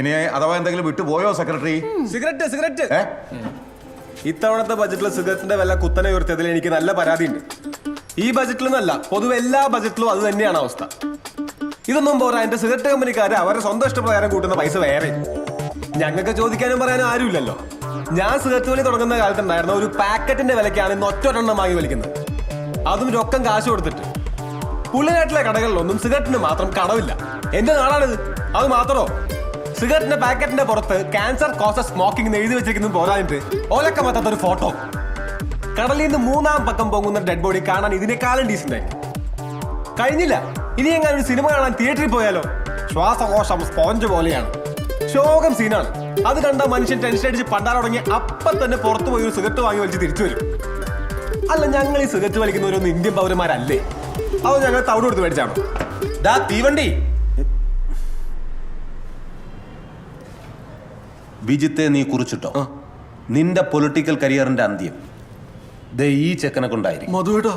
ഇനി അഥവാ എന്തെങ്കിലും വിട്ടുപോയോ സെക്രട്ടറി? സിഗരറ്റ് ഇത്തവണത്തെ ബജറ്റിൽ സിഗരറ്റിന്റെ വില കുത്തനെ ഉയർത്തിയതിൽ എനിക്ക് നല്ല പരാതിയുണ്ട്. ഈ ബജറ്റിലൊന്നല്ല, പൊതുവെ എല്ലാ ബജറ്റിലും അത് തന്നെയാണ് അവസ്ഥ. ഇതൊന്നും പോരാ, എന്റെ സിഗരറ്റ് കമ്പനിക്കാര് അവരുടെ സ്വന്തം ഇഷ്ടപ്രകാരം കൂട്ടുന്ന പൈസ വേറെ. ഞങ്ങൾക്ക് ചോദിക്കാനും പറയാനും ആരുമില്ലല്ലോ. ഞാൻ സിഗരറ്റ് വലി തുടങ്ങുന്ന കാലത്തുണ്ടായിരുന്ന ഒരു പാക്കറ്റിന്റെ വിലക്കാണ് ഇന്ന് ഒറ്റൊരെണ്ണം വാങ്ങി വലിക്കുന്നത്, അതും രൊക്കം കാശ് കൊടുത്തിട്ട്. പുള്ളിനാട്ടിലെ കടകളിലൊന്നും സിഗരറ്റിന് മാത്രം കടവില്ല. എന്റെ നാടാണിത്. അത് മാത്രമോ, സിഗരറ്റിന്റെ പാക്കറ്റിന്റെ പുറത്ത് ക്യാൻസർ കോസസ് സ്മോക്കിംഗ് എഴുതി വെച്ചിരിക്കുന്നത് പോരാഞ്ഞിട്ട് ഓലക്ക മത്താത്തൊരു ഫോട്ടോ. കടലിൽ നിന്ന് 3-ാം പക്കം പൊങ്ങുന്ന ഡെഡ് ബോഡി കാണാൻ ഇതിനേക്കാളും ഡീസന്റ് ആയി കഴിഞ്ഞില്ല. ഇനി എങ്ങനെ ഒരു സിനിമ കാണാൻ തിയേറ്ററിൽ പോയാലോ? ശ്വാസകോശം സ്പോഞ്ച് പോലെയാണ്, ശോകം സീനാണ്. അത് കണ്ട മനുഷ്യൻ ടെൻഷൻ അടിച്ച് പണ്ടാൻ തുടങ്ങി അപ്പം തന്നെ പുറത്തു പോയി ഒരു സിഗരറ്റ് വാങ്ങി വലിച്ച് തിരിച്ചു വരും. അല്ല, ഞങ്ങൾ ഈ സിഗരറ്റ് വലിക്കുന്നവരൊന്നും ഇന്ത്യൻ പൗരന്മാരല്ലേ? അത് ഞങ്ങൾ തവിട് കൊടുത്ത് മേടിച്ചാണോ? തീവണ്ടി വിജിത്തെ നീ കുറിച്ചിട്ടോ? നിന്റെ പൊളിറ്റിക്കൽ കരിയറിന്റെ അന്ത്യം ദേ ഈ ചെക്കനെ കൊണ്ടായിരിക്കും. മധുവേട്ടോ